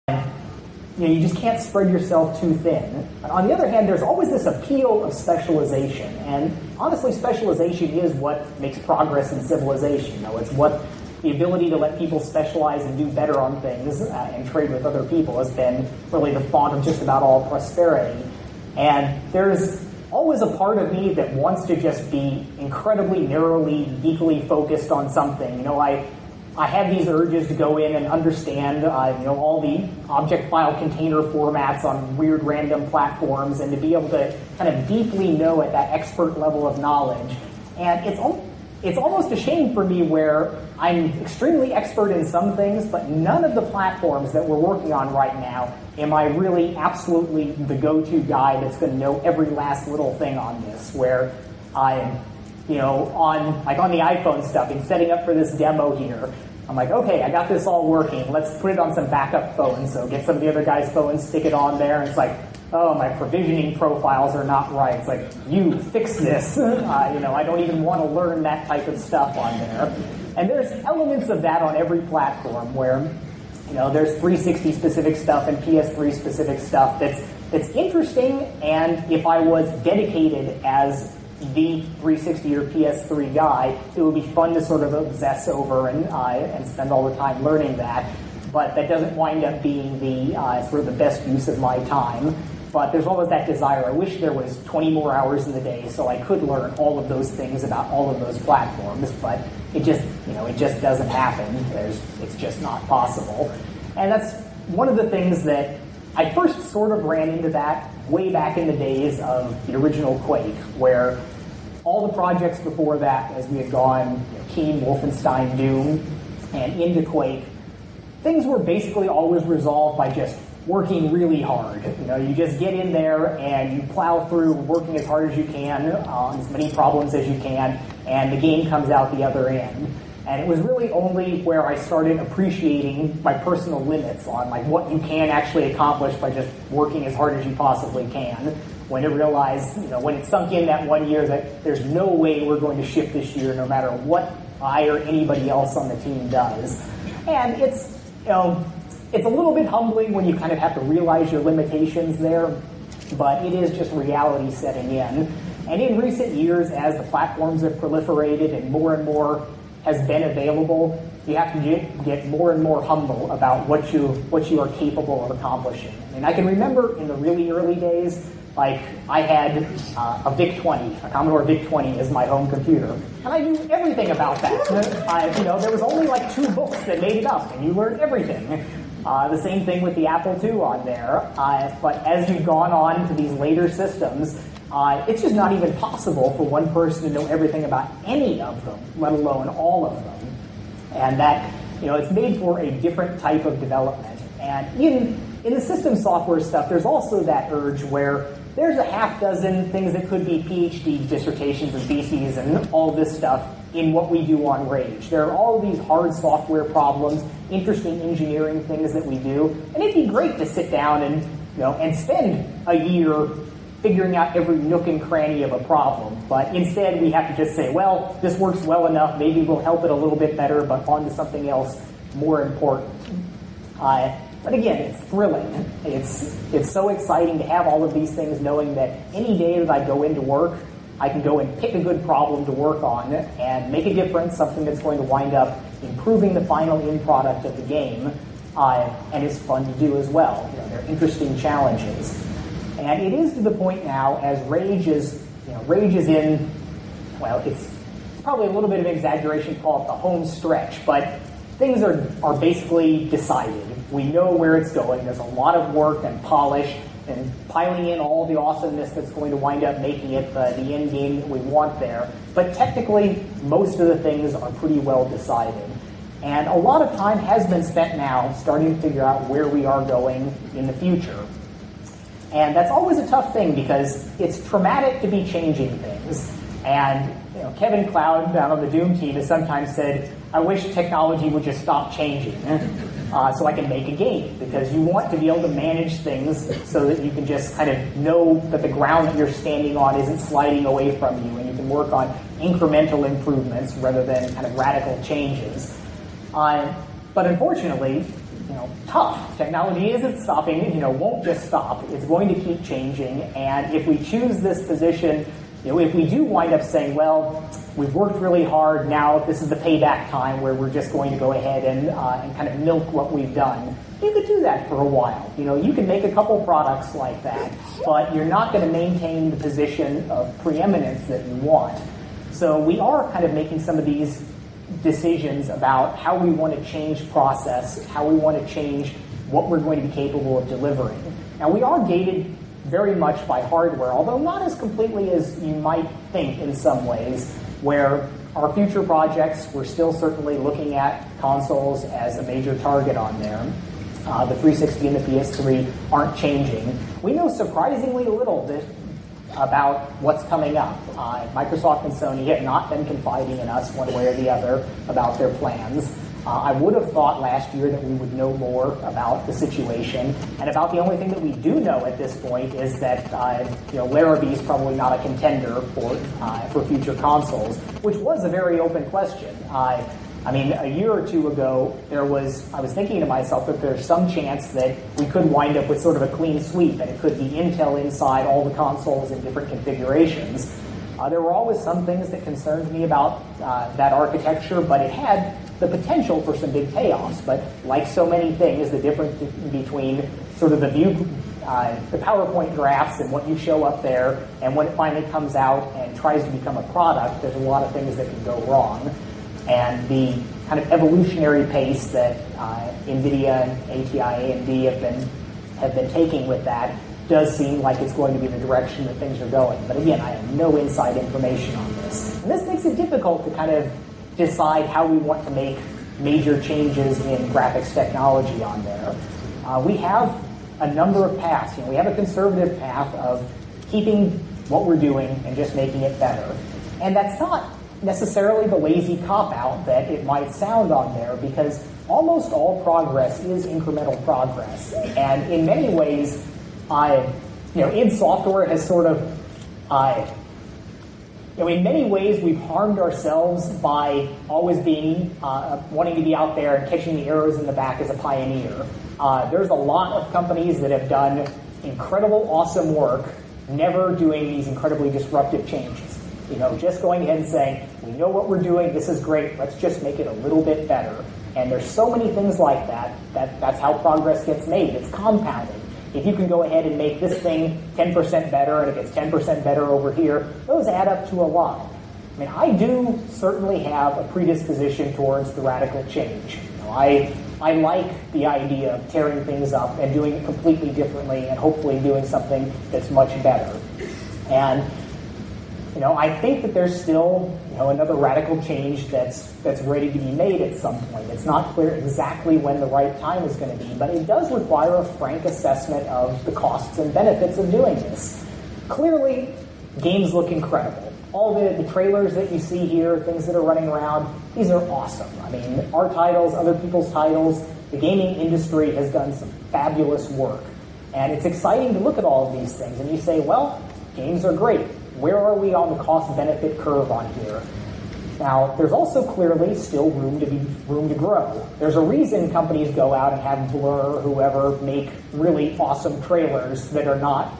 You just can't spread yourself too thin. On the other hand, there's always this appeal of specialization, and honestly, specialization is what makes progress in civilization. It's what the ability to let people specialize and do better on things and trade with other people has been really the font of just about all prosperity. And there's always a part of me that wants to just be incredibly narrowly, geekily focused on something. I have these urges to go in and understand, all the object file container formats on weird random platforms, and to be able to kind of deeply know at that expert level of knowledge. And it's almost a shame for me where I'm extremely expert in some things, but none of the platforms that we're working on right now am I really absolutely the go-to guy that's going to know every last little thing on this, where I'm on the iPhone stuff and setting up for this demo here. I'm like, okay, I got this all working. Let's put it on some backup phones. So get some of the other guys' phones, stick it on there. And it's like, oh, my provisioning profiles are not right. It's like, you fix this. I don't even want to learn that type of stuff on there. And there's elements of that on every platform where, there's 360 specific stuff and PS3 specific stuff that's interesting. And if I was dedicated as the 360 or PS3 guy, it would be fun to sort of obsess over and spend all the time learning that. But that doesn't wind up being the sort of the best use of my time. But there's always that desire. I wish there was 20 more hours in the day so I could learn all of those things about all of those platforms. But it just doesn't happen. It's just not possible. And that's one of the things that I first sort of ran into that way back in the days of the original Quake, where all the projects before that, as we had gone, Keen, Wolfenstein, Doom, and into Quake, things were basically always resolved by just working really hard. You just get in there and you plow through working as hard as you can on as many problems as you can, and the game comes out the other end. And it was really only where I started appreciating my personal limits on what you can actually accomplish by just working as hard as you possibly can, when it realized, when it sunk in that one year that there's no way we're going to ship this year no matter what I or anybody else on the team does. And it's a little bit humbling when you kind of have to realize your limitations there, but it is just reality setting in. And in recent years, as the platforms have proliferated and more has been available, you have to get more and more humble about what you are capable of accomplishing. I can remember in the really early days, I had a VIC-20, a Commodore VIC-20 as my home computer, and I knew everything about that. There was only 2 books that made it up, and you learned everything. The same thing with the Apple II on there. But as you've gone on to these later systems, it's just not even possible for one person to know everything about any of them, let alone all of them. And that, it's made for a different type of development. And in the system software stuff, there's also that urge where there's a half dozen things that could be PhD dissertations and theses and all this stuff in what we do on Rage. There are all these hard software problems, interesting engineering things that we do, and it'd be great to sit down and spend a year figuring out every nook and cranny of a problem. But instead, we have to just say, well, this works well enough, maybe we'll help it a little bit better, but on to something else more important. But again, it's thrilling. It's so exciting to have all of these things, knowing that any day that I go into work, I can go and pick a good problem to work on and make a difference, something that's going to wind up improving the final end product of the game, and it's fun to do as well. They're interesting challenges. And it is to the point now, as Rage is in, well, it's probably a little bit of an exaggeration to call it the home stretch, but things are basically decided. We know where it's going. There's a lot of work and polish and piling in all the awesomeness that's going to wind up making it the end game that we want there. But technically, most of the things are pretty well decided. And a lot of time has been spent now starting to figure out where we are going in the future. And that's always a tough thing because it's traumatic to be changing things. And Kevin Cloud down on the Doom team has sometimes said, I wish technology would just stop changing so I can make a game, because you want to be able to manage things so that you can just kind of know that the ground that you're standing on isn't sliding away from you, and you can work on incremental improvements rather than kind of radical changes. But unfortunately, tough. Technology isn't stopping, won't just stop. It's going to keep changing. And if we choose this position, if we do wind up saying, well, we've worked really hard, now this is the payback time where we're just going to go ahead and kind of milk what we've done, you could do that for a while. You can make a couple products like that, but you're not going to maintain the position of preeminence that you want. So we are kind of making some of these decisions about how we want to change process, how we want to change what we're going to be capable of delivering. Now, we are gated very much by hardware, although not as completely as you might think in some ways, where our future projects, we're still certainly looking at consoles as a major target on there. The 360 and the PS3 aren't changing. We know surprisingly little about what's coming up. Microsoft and Sony have not been confiding in us one way or the other about their plans. I would have thought last year that we would know more about the situation, and about the only thing that we do know at this point is that Larrabee is probably not a contender for future consoles, which was a very open question. A year or two ago, I was thinking to myself that there's some chance that we could wind up with sort of a clean sweep, and it could be Intel inside all the consoles in different configurations. There were always some things that concerned me about that architecture, but it had the potential for some big payoffs. But like so many things, the difference between sort of the PowerPoint graphs and what you show up there, and when it finally comes out and tries to become a product, there's a lot of things that can go wrong. And the kind of evolutionary pace that NVIDIA and ATI, AMD have been taking with that does seem like it's going to be the direction that things are going. But again, I have no inside information on this. And this makes it difficult to kind of decide how we want to make major changes in graphics technology on there. We have a number of paths. We have a conservative path of keeping what we're doing and just making it better. And that's not necessarily the lazy cop-out that it might sound on there, because almost all progress is incremental progress. And in many ways, id Software has sort of, in many ways we've harmed ourselves by always being, wanting to be out there and catching the arrows in the back as a pioneer. There's a lot of companies that have done incredible, awesome work, never doing these incredibly disruptive changes. Just going ahead and saying, we know what we're doing, this is great, let's just make it a little bit better. And there's so many things like that's how progress gets made. It's compounding. If you can go ahead and make this thing 10% better, and it gets 10% better over here, those add up to a lot. I do certainly have a predisposition towards the radical change. I like the idea of tearing things up and doing it completely differently, and hopefully doing something that's much better. And I think that there's still, another radical change that's ready to be made at some point. It's not clear exactly when the right time is going to be, but it does require a frank assessment of the costs and benefits of doing this. Clearly, games look incredible. All the trailers that you see here, things that are running around, these are awesome. Our titles, other people's titles, the gaming industry has done some fabulous work. And it's exciting to look at all of these things, and you say, well, games are great. Where are we on the cost-benefit curve on here? Now, there's also clearly still room to grow. There's a reason companies go out and have Blur or whoever make really awesome trailers that are not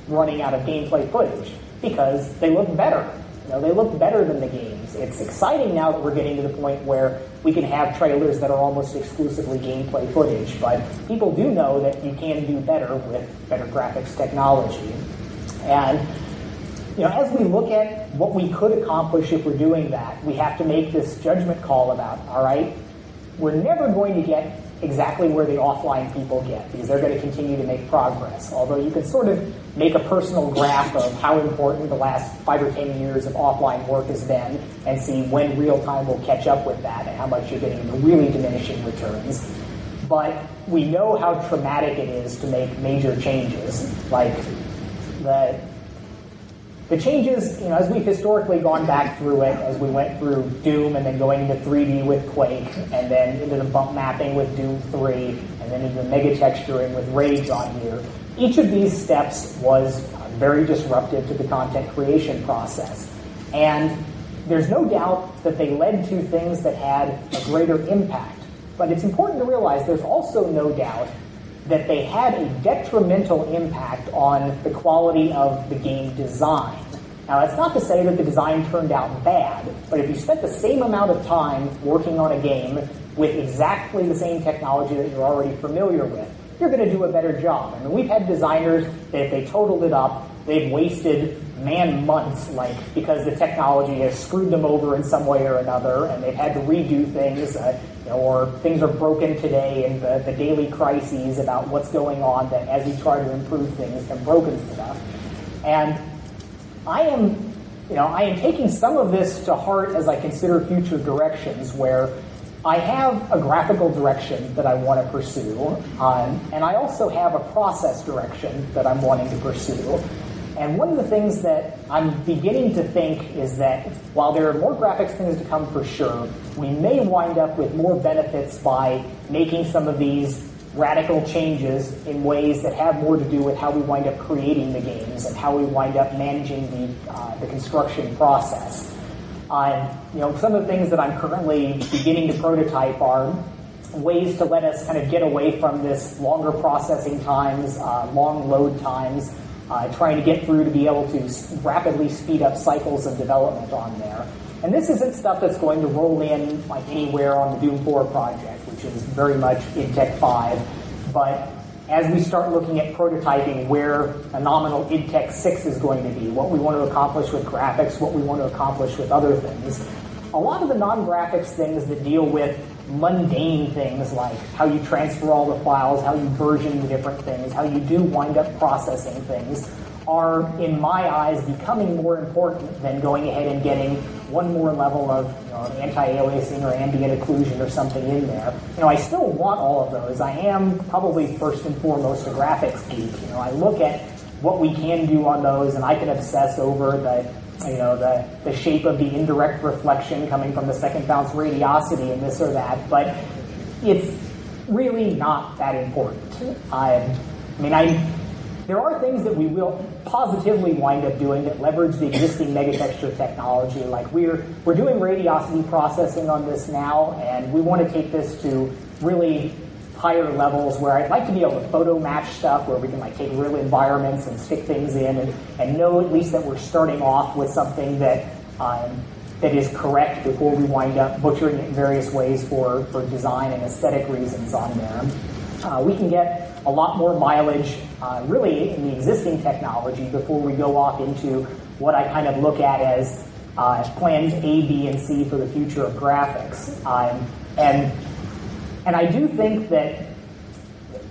running out of gameplay footage, because they look better. They look better than the games. It's exciting now that we're getting to the point where we can have trailers that are almost exclusively gameplay footage, but people do know that you can do better with better graphics technology. And as we look at what we could accomplish if we're doing that, we have to make this judgment call about, all right, we're never going to get exactly where the offline people get, because they're going to continue to make progress. Although you can sort of make a personal graph of how important the last 5 or 10 years of offline work has been, and see when real time will catch up with that and how much you're getting the really diminishing returns. But we know how traumatic it is to make major changes, like the changes, as we've historically gone back through it, as we went through Doom and then going into 3D with Quake, and then into the bump mapping with Doom 3, and then into the mega texturing with Rage on here, each of these steps was very disruptive to the content creation process. And there's no doubt that they led to things that had a greater impact. But it's important to realize there's also no doubt that they had a detrimental impact on the quality of the game design. Now, that's not to say that the design turned out bad, but if you spent the same amount of time working on a game with exactly the same technology that you're already familiar with, you're going to do a better job. I mean, we've had designers that if they totaled it up, they've wasted months, because the technology has screwed them over in some way or another, and they've had to redo things, or things are broken today, and the daily crises about what's going on that as we try to improve things have broken stuff. And I am taking some of this to heart as I consider future directions where I have a graphical direction that I want to pursue, and I also have a process direction that I'm wanting to pursue. And one of the things that I'm beginning to think is that while there are more graphics things to come for sure, we may wind up with more benefits by making some of these radical changes in ways that have more to do with how we wind up creating the games and how we wind up managing the construction process. Some of the things that I'm currently beginning to prototype are ways to let us kind of get away from this longer processing times, long load times, trying to get through to be able to rapidly speed up cycles of development on there. And this isn't stuff that's going to roll in anywhere on the Doom 4 project, which is very much in Tech 5. But as we start looking at prototyping where a nominal id Tech 6 is going to be, what we want to accomplish with graphics, what we want to accomplish with other things, a lot of the non-graphics things that deal with mundane things like how you transfer all the files, how you version the different things, how you do wind up processing things, are, in my eyes, becoming more important than going ahead and getting one more level of anti-aliasing or ambient occlusion or something in there. I still want all of those. I am probably first and foremost a graphics geek. I look at what we can do on those, and I can obsess over the shape of the indirect reflection coming from the second bounce radiosity and this or that, but it's really not that important. There are things that we will positively wind up doing that leverage the existing megatexture technology. Like we're doing radiosity processing on this now, and we want to take this to really higher levels where I'd like to be able to photo match stuff where we can take real environments and stick things in and know at least that we're starting off with something that is correct before we wind up butchering it in various ways for design and aesthetic reasons on there. We can get a lot more mileage really in the existing technology before we go off into what I kind of look at as plans A, B, and C for the future of graphics. And I do think that,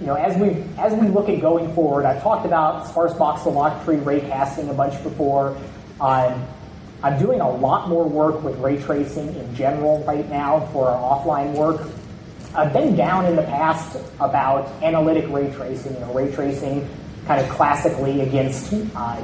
as we look at going forward, I've talked about sparse voxel lock tree ray casting a bunch before. I'm doing a lot more work with ray tracing in general right now for our offline work. I've been down in the past about analytic ray tracing, ray tracing kind of classically against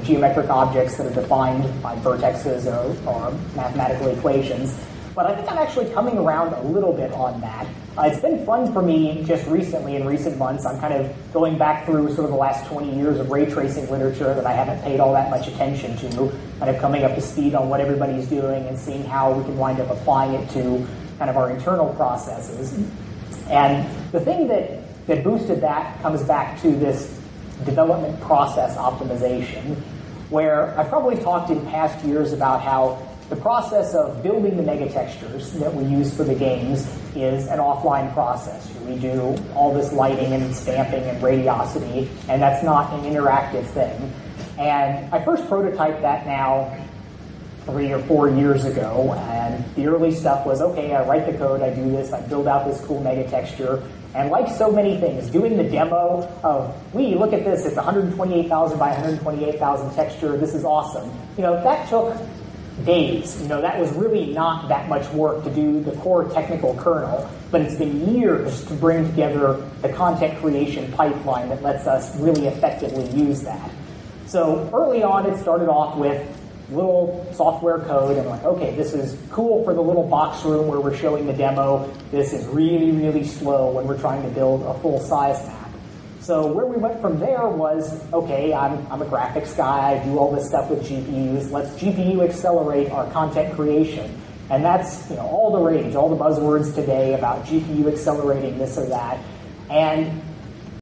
geometric objects that are defined by vertexes or mathematical equations. But I think I'm actually coming around a little bit on that. It's been fun for me just recently, in recent months. I'm kind of going back through sort of the last 20 years of ray tracing literature that I haven't paid all that much attention to, kind of coming up to speed on what everybody's doing and seeing how we can wind up applying it to kind of our internal processes. And the thing that boosted that comes back to this development process optimization, where I've probably talked in past years about how the process of building the megatextures that we use for the games is an offline process. We do all this lighting and stamping and radiosity, and that's not an interactive thing. And I first prototyped that now 3 or 4 years ago, and the early stuff was, okay, I write the code, I do this, I build out this cool megatexture, and like so many things, doing the demo of, look at this, it's 128,000 by 128,000 texture, this is awesome. That took days. That was really not that much work to do the core technical kernel, but it's been years to bring together the content creation pipeline that lets us really effectively use that. So early on, it started off with little software code and okay, this is cool for the little box room where we're showing the demo. This is really, really slow when we're trying to build a full-size map. So where we went from there was, okay, I'm a graphics guy, I do all this stuff with GPUs, let's GPU accelerate our content creation. And that's all the rage, all the buzzwords today about GPU accelerating this or that. And